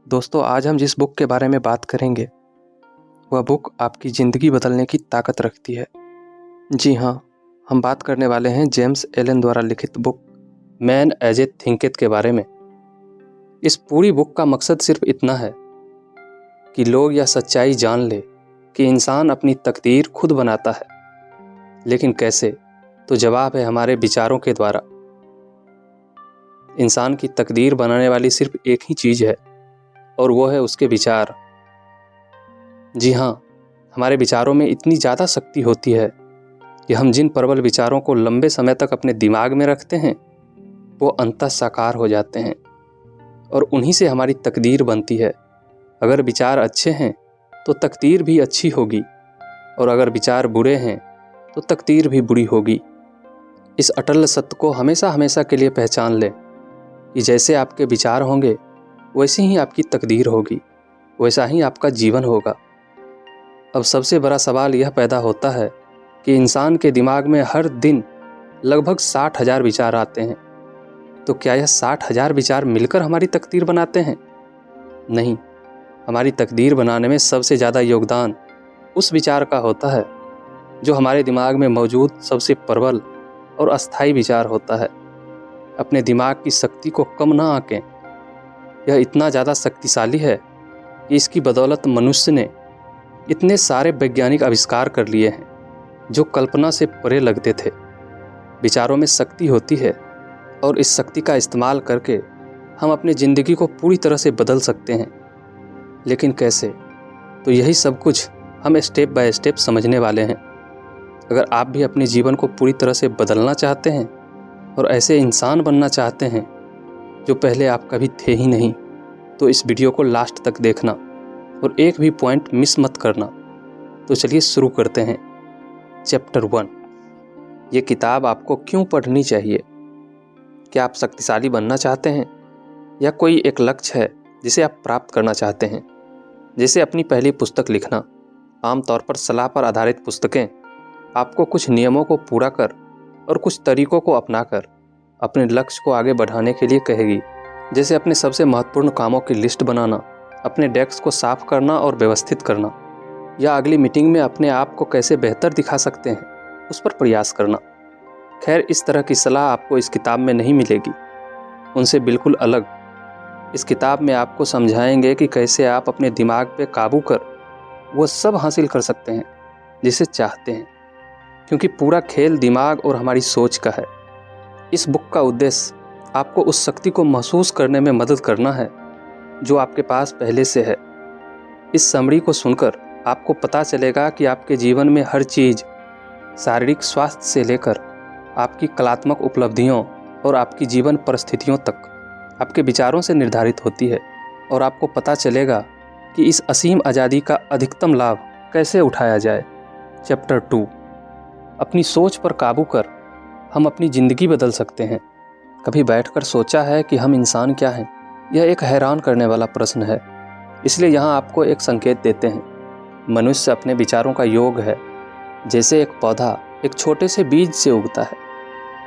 दोस्तों, आज हम जिस बुक के बारे में बात करेंगे वह बुक आपकी ज़िंदगी बदलने की ताकत रखती है। जी हाँ, हम बात करने वाले हैं जेम्स एलन द्वारा लिखित book man as a thinketh के बारे में। इस पूरी बुक का मकसद सिर्फ इतना है कि लोग यह सच्चाई जान ले कि इंसान अपनी तकदीर खुद बनाता है। लेकिन कैसे? तो जवाब है हमारे विचारों के द्वारा। इंसान की तकदीर बनाने वाली सिर्फ एक ही चीज़ है और वो है उसके विचार। जी हाँ, हमारे विचारों में इतनी ज़्यादा शक्ति होती है कि हम जिन प्रबल विचारों को लंबे समय तक अपने दिमाग में रखते हैं वो अंततः साकार हो जाते हैं और उन्हीं से हमारी तकदीर बनती है। अगर विचार अच्छे हैं तो तकदीर भी अच्छी होगी और अगर विचार बुरे हैं तो तकदीर भी बुरी होगी। इस अटल सत्य को हमेशा हमेशा के लिए पहचान लें कि जैसे आपके विचार होंगे वैसी ही आपकी तकदीर होगी, वैसा ही आपका जीवन होगा। अब सबसे बड़ा सवाल यह पैदा होता है कि इंसान के दिमाग में हर दिन लगभग 60,000 विचार आते हैं। तो क्या यह 60,000 विचार मिलकर हमारी तकदीर बनाते हैं? नहीं, हमारी तकदीर बनाने में सबसे ज़्यादा योगदान उस विचार का होता है जो हमारे दिमाग में मौजूद सबसे प्रबल और अस्थायी विचार होता है। अपने दिमाग की शक्ति को कम ना आंकें। यह इतना ज़्यादा शक्तिशाली है कि इसकी बदौलत मनुष्य ने इतने सारे वैज्ञानिक आविष्कार कर लिए हैं जो कल्पना से परे लगते थे। विचारों में शक्ति होती है और इस शक्ति का इस्तेमाल करके हम अपनी ज़िंदगी को पूरी तरह से बदल सकते हैं। लेकिन कैसे? तो यही सब कुछ हम स्टेप बाय स्टेप समझने वाले हैं। अगर आप भी अपने जीवन को पूरी तरह से बदलना चाहते हैं और ऐसे इंसान बनना चाहते हैं जो पहले आप कभी थे ही नहीं, तो इस वीडियो को लास्ट तक देखना और एक भी पॉइंट मिस मत करना। तो चलिए शुरू करते हैं। चैप्टर 1, ये किताब आपको क्यों पढ़नी चाहिए? क्या आप शक्तिशाली बनना चाहते हैं या कोई एक लक्ष्य है जिसे आप प्राप्त करना चाहते हैं? जैसे अपनी पहली पुस्तक लिखना। आमतौर पर सलाह पर आधारित पुस्तकें आपको कुछ नियमों को पूरा कर और कुछ तरीकों को अपनाकर अपने लक्ष्य को आगे बढ़ाने के लिए कहेगी। जैसे अपने सबसे महत्वपूर्ण कामों की लिस्ट बनाना, अपने डेस्क को साफ करना और व्यवस्थित करना, या अगली मीटिंग में अपने आप को कैसे बेहतर दिखा सकते हैं उस पर प्रयास करना। खैर, इस तरह की सलाह आपको इस किताब में नहीं मिलेगी, उनसे बिल्कुल अलग। इस किताब में आपको समझाएंगे कि कैसे आप अपने दिमाग पे काबू कर वो सब हासिल कर सकते हैं जिसे चाहते हैं, क्योंकि पूरा खेल दिमाग और हमारी सोच का है। इस बुक का उद्देश्य आपको उस शक्ति को महसूस करने में मदद करना है जो आपके पास पहले से है। इस समरी को सुनकर आपको पता चलेगा कि आपके जीवन में हर चीज़, शारीरिक स्वास्थ्य से लेकर आपकी कलात्मक उपलब्धियों और आपकी जीवन परिस्थितियों तक आपके विचारों से निर्धारित होती है। और आपको पता चलेगा कि इस असीम आज़ादी का अधिकतम लाभ कैसे उठाया जाए। चैप्टर 2, अपनी सोच पर काबू कर हम अपनी ज़िंदगी बदल सकते हैं। कभी बैठकर सोचा है कि हम इंसान क्या हैं? यह एक हैरान करने वाला प्रश्न है। इसलिए यहाँ आपको एक संकेत देते हैं। मनुष्य अपने विचारों का योग है। जैसे एक पौधा एक छोटे से बीज से उगता है,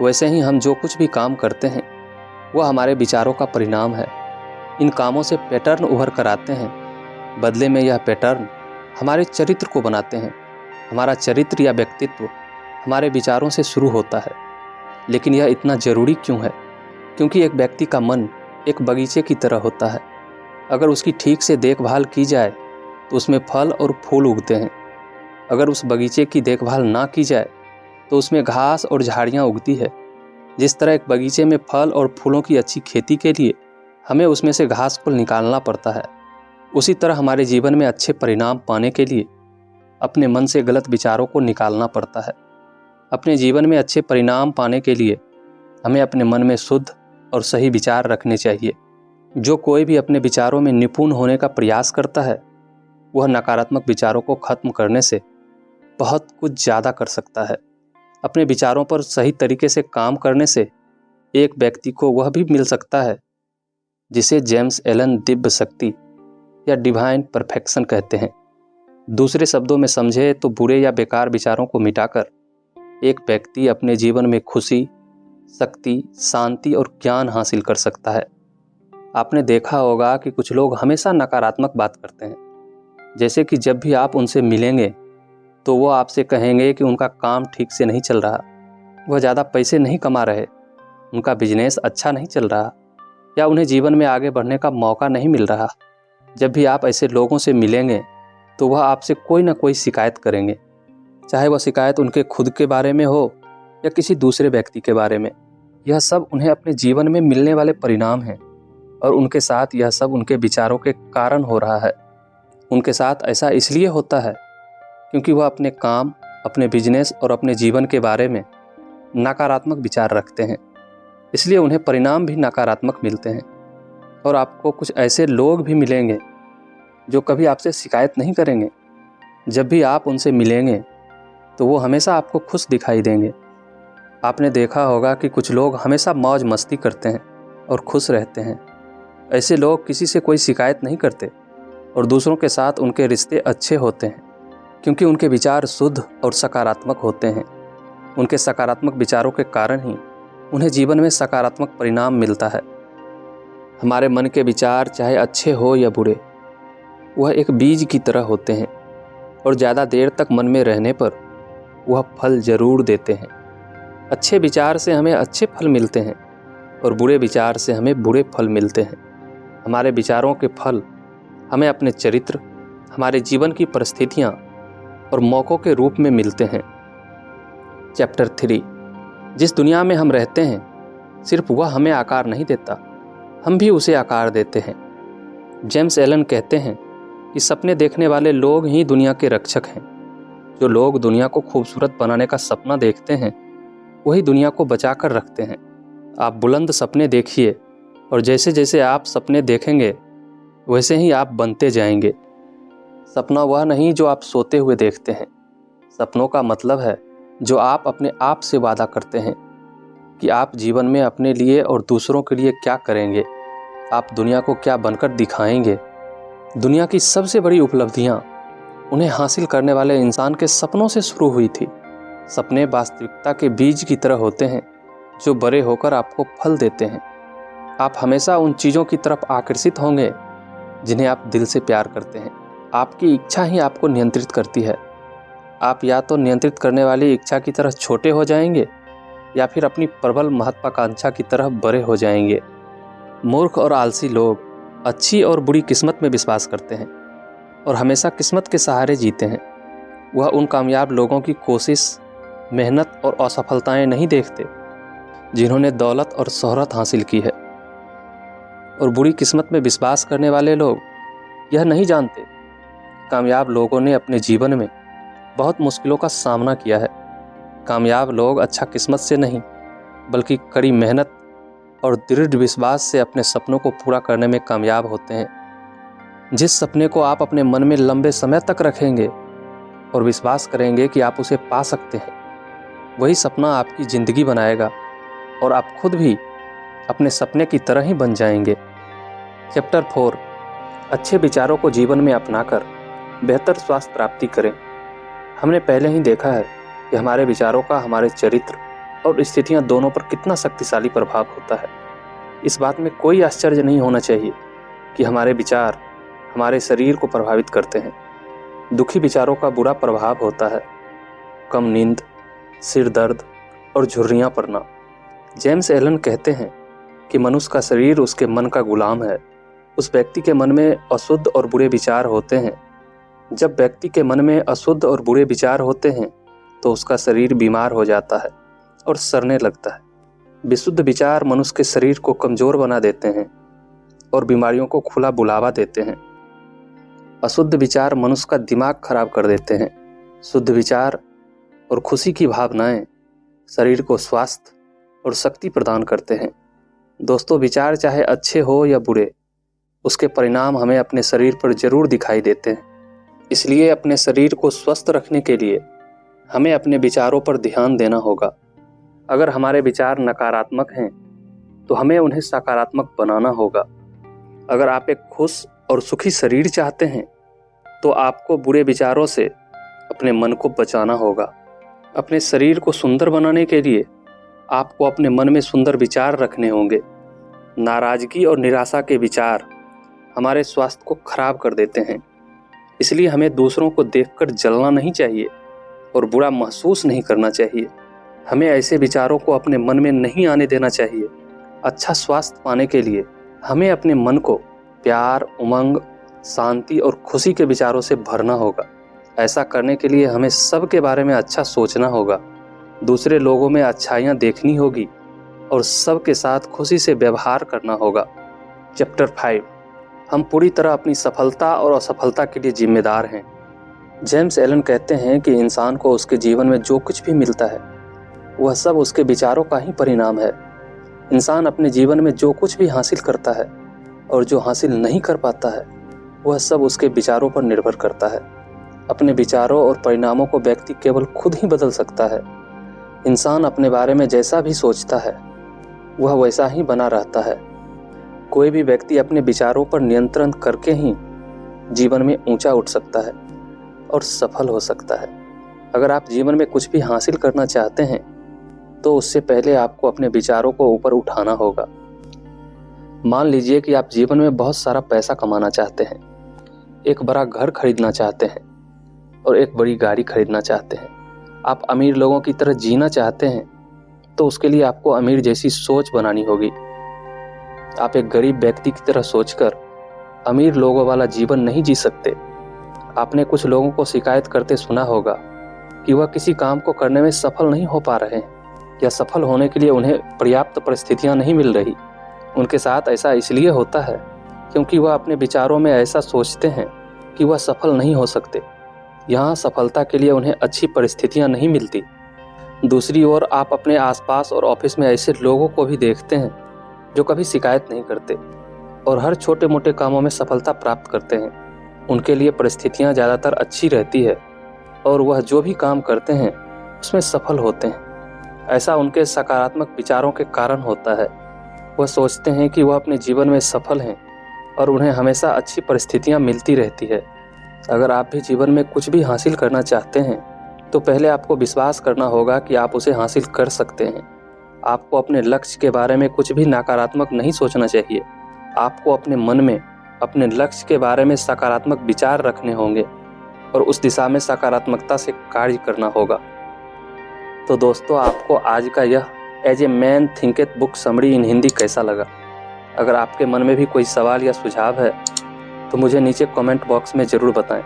वैसे ही हम जो कुछ भी काम करते हैं वह हमारे विचारों का परिणाम है। इन कामों से पैटर्न उभर कर आते हैं। बदले में यह पैटर्न हमारे चरित्र को बनाते हैं। हमारा चरित्र या व्यक्तित्व हमारे विचारों से शुरू होता है। लेकिन यह इतना ज़रूरी क्यों है? क्योंकि एक व्यक्ति का मन एक बगीचे की तरह होता है। अगर उसकी ठीक से देखभाल की जाए तो उसमें फल और फूल उगते हैं। अगर उस बगीचे की देखभाल ना की जाए तो उसमें घास और झाड़ियाँ उगती है। जिस तरह एक बगीचे में फल और फूलों की अच्छी खेती के लिए हमें उसमें से घास को निकालना पड़ता है, उसी तरह हमारे जीवन में अच्छे परिणाम पाने के लिए अपने मन से गलत विचारों को निकालना पड़ता है। अपने जीवन में अच्छे परिणाम पाने के लिए हमें अपने मन में शुद्ध और सही विचार रखने चाहिए। जो कोई भी अपने विचारों में निपुण होने का प्रयास करता है वह नकारात्मक विचारों को खत्म करने से बहुत कुछ ज़्यादा कर सकता है। अपने विचारों पर सही तरीके से काम करने से एक व्यक्ति को वह भी मिल सकता है जिसे जेम्स एलन दिव्य शक्ति या डिवाइन परफेक्शन कहते हैं। दूसरे शब्दों में समझे तो बुरे या बेकार विचारों को मिटाकर एक व्यक्ति अपने जीवन में खुशी, शक्ति, शांति और ज्ञान हासिल कर सकता है। आपने देखा होगा कि कुछ लोग हमेशा नकारात्मक बात करते हैं, जैसे कि जब भी आप उनसे मिलेंगे तो वो आपसे कहेंगे कि उनका काम ठीक से नहीं चल रहा, वह ज़्यादा पैसे नहीं कमा रहे, उनका बिजनेस अच्छा नहीं चल रहा, या उन्हें जीवन में आगे बढ़ने का मौका नहीं मिल रहा। जब भी आप ऐसे लोगों से मिलेंगे तो वह आपसे कोई ना कोई शिकायत करेंगे, चाहे वह शिकायत उनके खुद के बारे में हो या किसी दूसरे व्यक्ति के बारे में। यह सब उन्हें अपने जीवन में मिलने वाले परिणाम हैं और उनके साथ यह सब उनके विचारों के कारण हो रहा है। उनके साथ ऐसा इसलिए होता है क्योंकि वह अपने काम, अपने बिजनेस और अपने जीवन के बारे में नकारात्मक विचार रखते हैं, इसलिए उन्हें परिणाम भी नकारात्मक मिलते हैं। और आपको कुछ ऐसे लोग भी मिलेंगे जो कभी आपसे शिकायत नहीं करेंगे। जब भी आप उनसे मिलेंगे तो वो हमेशा आपको खुश दिखाई देंगे। आपने देखा होगा कि कुछ लोग हमेशा मौज मस्ती करते हैं और खुश रहते हैं। ऐसे लोग किसी से कोई शिकायत नहीं करते और दूसरों के साथ उनके रिश्ते अच्छे होते हैं क्योंकि उनके विचार शुद्ध और सकारात्मक होते हैं। उनके सकारात्मक विचारों के कारण ही उन्हें जीवन में सकारात्मक परिणाम मिलता है। हमारे मन के विचार चाहे अच्छे हो या बुरे, वह एक बीज की तरह होते हैं और ज़्यादा देर तक मन में रहने पर वह फल जरूर देते हैं। अच्छे विचार से हमें अच्छे फल मिलते हैं और बुरे विचार से हमें बुरे फल मिलते हैं। हमारे विचारों के फल हमें अपने चरित्र, हमारे जीवन की परिस्थितियाँ और मौक़ों के रूप में मिलते हैं। चैप्टर 3। जिस दुनिया में हम रहते हैं सिर्फ वह हमें आकार नहीं देता, हम भी उसे आकार देते हैं। जेम्स एलन कहते हैं कि सपने देखने वाले लोग ही दुनिया के रक्षक हैं। जो लोग दुनिया को खूबसूरत बनाने का सपना देखते हैं वही दुनिया को बचा कर रखते हैं। आप बुलंद सपने देखिए और जैसे जैसे आप सपने देखेंगे वैसे ही आप बनते जाएंगे। सपना वह नहीं जो आप सोते हुए देखते हैं। सपनों का मतलब है जो आप अपने आप से वादा करते हैं कि आप जीवन में अपने लिए और दूसरों के लिए क्या करेंगे, आप दुनिया को क्या बनकर दिखाएंगे। दुनिया की सबसे बड़ी उपलब्धियां उन्हें हासिल करने वाले इंसान के सपनों से शुरू हुई थी। सपने वास्तविकता के बीज की तरह होते हैं जो बड़े होकर आपको फल देते हैं। आप हमेशा उन चीज़ों की तरफ आकर्षित होंगे जिन्हें आप दिल से प्यार करते हैं। आपकी इच्छा ही आपको नियंत्रित करती है। आप या तो नियंत्रित करने वाली इच्छा की तरह छोटे हो जाएंगे या फिर अपनी प्रबल महत्वाकांक्षा की तरह बड़े हो जाएंगे। मूर्ख और आलसी लोग अच्छी और बुरी किस्मत में विश्वास करते हैं और हमेशा किस्मत के सहारे जीते हैं। वह उन कामयाब लोगों की कोशिश, मेहनत और असफलताएं नहीं देखते जिन्होंने दौलत और शोहरत हासिल की है। और बुरी किस्मत में विश्वास करने वाले लोग यह नहीं जानते कामयाब लोगों ने अपने जीवन में बहुत मुश्किलों का सामना किया है। कामयाब लोग अच्छा किस्मत से नहीं बल्कि कड़ी मेहनत और दृढ़ विश्वास से अपने सपनों को पूरा करने में कामयाब होते हैं। जिस सपने को आप अपने मन में लंबे समय तक रखेंगे और विश्वास करेंगे कि आप उसे पा सकते हैं, वही सपना आपकी ज़िंदगी बनाएगा और आप खुद भी अपने सपने की तरह ही बन जाएंगे। चैप्टर 4। अच्छे विचारों को जीवन में अपनाकर बेहतर स्वास्थ्य प्राप्ति करें। हमने पहले ही देखा है कि हमारे विचारों का हमारे चरित्र और स्थितियां दोनों पर कितना शक्तिशाली प्रभाव होता है। इस बात में कोई आश्चर्य नहीं होना चाहिए कि हमारे विचार हमारे शरीर को प्रभावित करते हैं। दुखी विचारों का बुरा प्रभाव होता है कम नींद, सिर दर्द और झुर्रियाँ पड़ना। जेम्स एलन कहते हैं कि मनुष्य का शरीर उसके मन का गुलाम है। उस व्यक्ति के मन में अशुद्ध और बुरे विचार होते हैं। जब व्यक्ति के मन में अशुद्ध और बुरे विचार होते हैं तो उसका शरीर बीमार हो जाता है और सड़ने लगता है। विशुद्ध विचार मनुष्य के शरीर को कमजोर बना देते हैं और बीमारियों को खुला बुलावा देते हैं। अशुद्ध विचार मनुष्य का दिमाग खराब कर देते हैं। शुद्ध विचार और खुशी की भावनाएं शरीर को स्वास्थ्य और शक्ति प्रदान करते हैं। दोस्तों, विचार चाहे अच्छे हो या बुरे, उसके परिणाम हमें अपने शरीर पर जरूर दिखाई देते हैं। इसलिए अपने शरीर को स्वस्थ रखने के लिए हमें अपने विचारों पर ध्यान देना होगा। अगर हमारे विचार नकारात्मक हैं तो हमें उन्हें सकारात्मक बनाना होगा। अगर आप एक खुश और सुखी शरीर चाहते हैं तो आपको बुरे विचारों से अपने मन को बचाना होगा। अपने शरीर को सुंदर बनाने के लिए आपको अपने मन में सुंदर विचार रखने होंगे। नाराज़गी और निराशा के विचार हमारे स्वास्थ्य को खराब कर देते हैं। इसलिए हमें दूसरों को देखकर जलना नहीं चाहिए और बुरा महसूस नहीं करना चाहिए। हमें ऐसे विचारों को अपने मन में नहीं आने देना चाहिए। अच्छा स्वास्थ्य पाने के लिए हमें अपने मन को प्यार, उमंग, शांति और खुशी के विचारों से भरना होगा। ऐसा करने के लिए हमें सबके बारे में अच्छा सोचना होगा, दूसरे लोगों में अच्छाइयाँ देखनी होगी और सबके साथ खुशी से व्यवहार करना होगा। चैप्टर 5, हम पूरी तरह अपनी सफलता और असफलता के लिए जिम्मेदार हैं। जेम्स एलन कहते हैं कि इंसान को उसके जीवन में जो कुछ भी मिलता है वह सब उसके विचारों का ही परिणाम है। इंसान अपने जीवन में जो कुछ भी हासिल करता है और जो हासिल नहीं कर पाता है वह सब उसके विचारों पर निर्भर करता है। अपने विचारों और परिणामों को व्यक्ति केवल खुद ही बदल सकता है। इंसान अपने बारे में जैसा भी सोचता है वह वैसा ही बना रहता है। कोई भी व्यक्ति अपने विचारों पर नियंत्रण करके ही जीवन में ऊंचा उठ सकता है और सफल हो सकता है। अगर आप जीवन में कुछ भी हासिल करना चाहते हैं तो उससे पहले आपको अपने विचारों को ऊपर उठाना होगा। मान लीजिए कि आप जीवन में बहुत सारा पैसा कमाना चाहते हैं, एक बड़ा घर खरीदना चाहते हैं और एक बड़ी गाड़ी खरीदना चाहते हैं। आप अमीर लोगों की तरह जीना चाहते हैं तो उसके लिए आपको अमीर जैसी सोच बनानी होगी। आप एक गरीब व्यक्ति की तरह सोचकर अमीर लोगों वाला जीवन नहीं जी सकते। आपने कुछ लोगों को शिकायत करते सुना होगा कि वह किसी काम को करने में सफल नहीं हो पा रहे हैं या सफल होने के लिए उन्हें पर्याप्त परिस्थितियां नहीं मिल रही। उनके साथ ऐसा इसलिए होता है क्योंकि वह अपने विचारों में ऐसा सोचते हैं कि वह सफल नहीं हो सकते। यहाँ सफलता के लिए उन्हें अच्छी परिस्थितियां नहीं मिलती। दूसरी ओर आप अपने आसपास और ऑफिस में ऐसे लोगों को भी देखते हैं जो कभी शिकायत नहीं करते और हर छोटे मोटे कामों में सफलता प्राप्त करते हैं। उनके लिए परिस्थितियां ज़्यादातर अच्छी रहती है और वह जो भी काम करते हैं उसमें सफल होते हैं। ऐसा उनके सकारात्मक विचारों के कारण होता है। वह सोचते हैं कि वह अपने जीवन में सफल हैं और उन्हें हमेशा अच्छी परिस्थितियां मिलती रहती है। अगर आप भी जीवन में कुछ भी हासिल करना चाहते हैं तो पहले आपको विश्वास करना होगा कि आप उसे हासिल कर सकते हैं। आपको अपने लक्ष्य के बारे में कुछ भी नकारात्मक नहीं सोचना चाहिए। आपको अपने मन में अपने लक्ष्य के बारे में सकारात्मक विचार रखने होंगे और उस दिशा में सकारात्मकता से कार्य करना होगा। तो दोस्तों, आपको आज का यह as a man thinketh book summary in Hindi कैसा लगा? अगर आपके मन में भी कोई सवाल या सुझाव है तो मुझे नीचे कमेंट बॉक्स में ज़रूर बताएं।